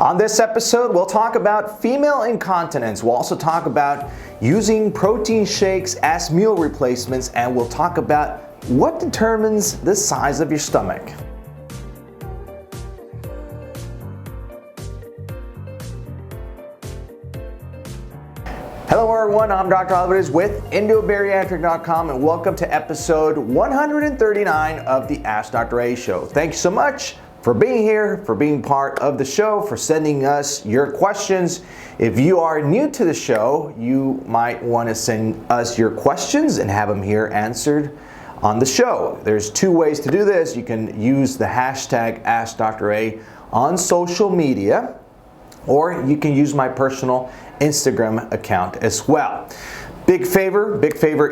On this episode, we'll talk about female incontinence. We'll also talk about using protein shakes as meal replacements, and we'll talk about what determines the size of your stomach. Hello everyone, I'm Dr. Alvarez with Endobariatric.com, and welcome to episode 139 of the AskDrA show. Thank you so much for being here, for being part of the show, for sending us your questions. If you are new to the show, you might want to send us your questions and have them here answered on the show. There's two ways to do this. You can use the hashtag AskDrA on social media, or you can use my personal Instagram account as well. Big favor,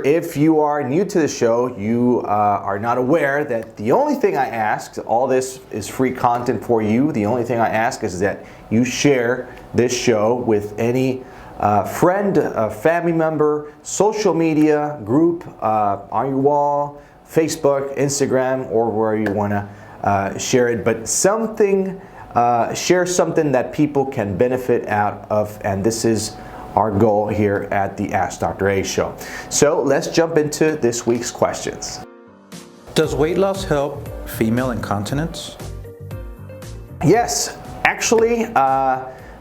if you are new to the show, you are not aware that the only thing I ask, all this is free content for you, the only thing I ask is that you share this show with any friend, family member, social media group, on your wall, Facebook, Instagram, or where you want to share it, but share something that people can benefit out of, and this is our goal here at the AskDrA show. So let's jump into this week's questions. Does weight loss help female incontinence? Yes, actually,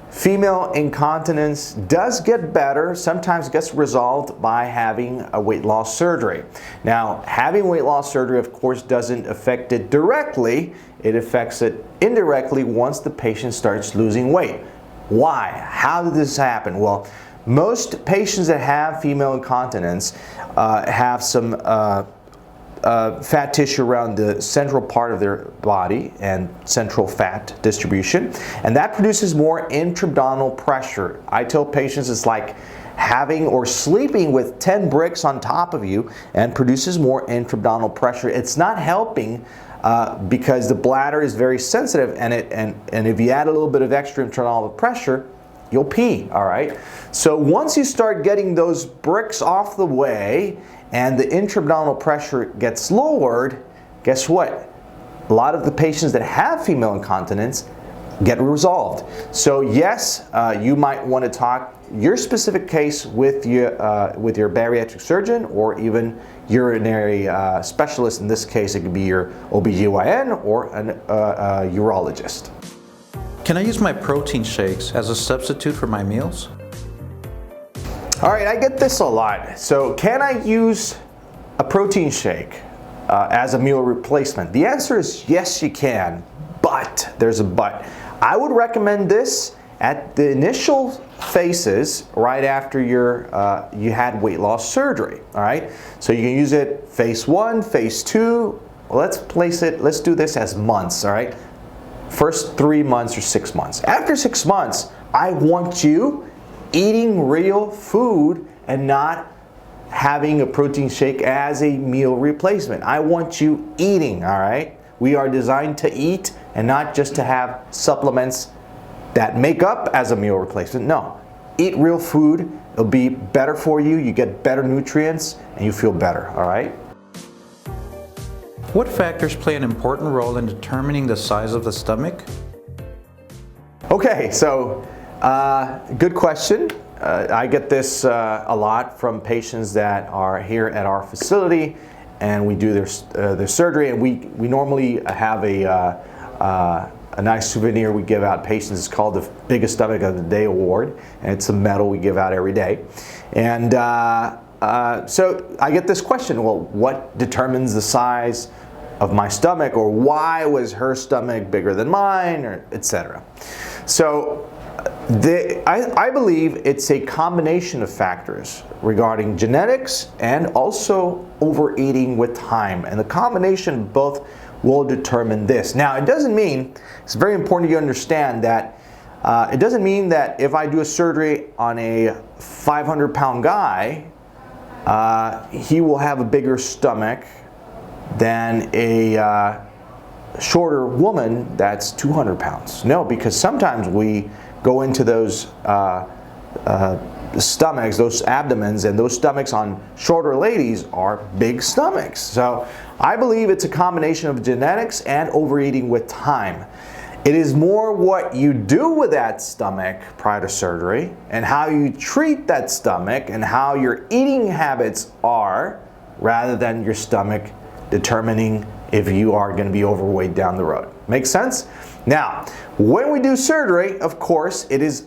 female incontinence does get better, sometimes gets resolved by having a weight loss surgery. Now, having weight loss surgery, of course, doesn't affect it directly. It affects it indirectly once the patient starts losing weight. Why? How did this happen? Well, most patients that have female incontinence have some fat tissue around the central part of their body and central fat distribution, and that produces more intra-abdominal pressure. I tell patients it's like having or sleeping with 10 bricks on top of you and produces more intra-abdominal pressure. It's not helping because the bladder is very sensitive, and if you add a little bit of extra internal pressure, you'll pee, all right? So once you start getting those bricks off the way and the intra-abdominal pressure gets lowered, guess what? A lot of the patients that have female incontinence get resolved. So yes, you might want to talk your specific case with your bariatric surgeon or even urinary specialist. In this case, it could be your OBGYN or a urologist. Can I use my protein shakes as a substitute for my meals? All right, I get this a lot. So can I use a protein shake as a meal replacement? The answer is yes, you can, but there's a but. I would recommend this at the initial phases right after you had weight loss surgery, all right? So you can use it phase 1, phase 2. Let's do this as months, all right? First 3 months or 6 months. After 6 months, I want you eating real food and not having a protein shake as a meal replacement. I want you eating, all right? We are designed to eat and not just to have supplements that make up as a meal replacement. No, eat real food. It'll be better for you. You get better nutrients and you feel better, all right? What factors play an important role in determining the size of the stomach? Okay, so good question. I get this a lot from patients that are here at our facility, and we do their surgery, and we normally have a nice souvenir we give out patients. It's called the Biggest Stomach of the Day Award, and it's a medal we give out every day. And so I get this question, well, what determines the size of my stomach, or why was her stomach bigger than mine, or etc. So I believe it's a combination of factors regarding genetics and also overeating with time, and the combination of both will determine this. Now, it doesn't mean, it's very important you understand that it doesn't mean that if I do a surgery on a 500-pound guy, he will have a bigger stomach than a shorter woman that's 200 pounds. No, because sometimes we go into those stomachs, those abdomens, and those stomachs on shorter ladies are big stomachs. So I believe it's a combination of genetics and overeating with time. It is more what you do with that stomach prior to surgery and how you treat that stomach and how your eating habits are, rather than your stomach determining if you are going to be overweight down the road. Make sense? Now, when we do surgery, of course, it is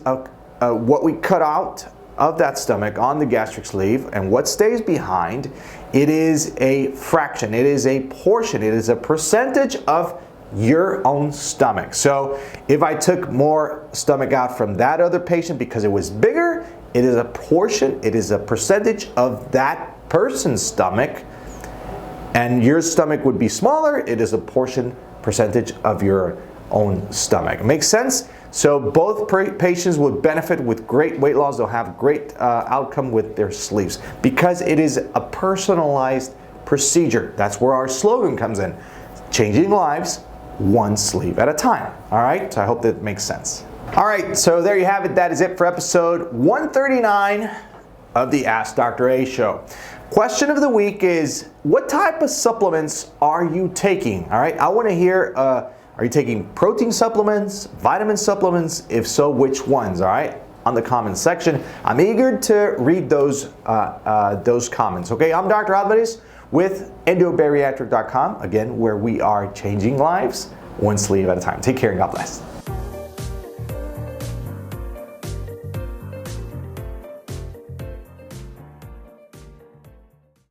what we cut out of that stomach on the gastric sleeve, and what stays behind, it is a fraction, it is a portion, it is a percentage of your own stomach. So if I took more stomach out from that other patient because it was bigger, it is a portion, it is a percentage of that person's stomach, and your stomach would be smaller, it is a percentage of your own stomach. Makes sense? So both patients would benefit with great weight loss. They'll have great outcome with their sleeves because it is a personalized procedure. That's where our slogan comes in. Changing lives, one sleeve at a time. All right, so I hope that makes sense. All right, so there you have it. That is it for episode 139 of the Ask Dr. A show. Question of the week is, what type of supplements are you taking? All right, I want to hear, are you taking protein supplements, vitamin supplements? If so, which ones? All right, on the comment section. I'm eager to read those comments. Okay, I'm Dr. Alvarez with Endobariatric.com, again, where we are changing lives one sleeve at a time. Take care and God bless.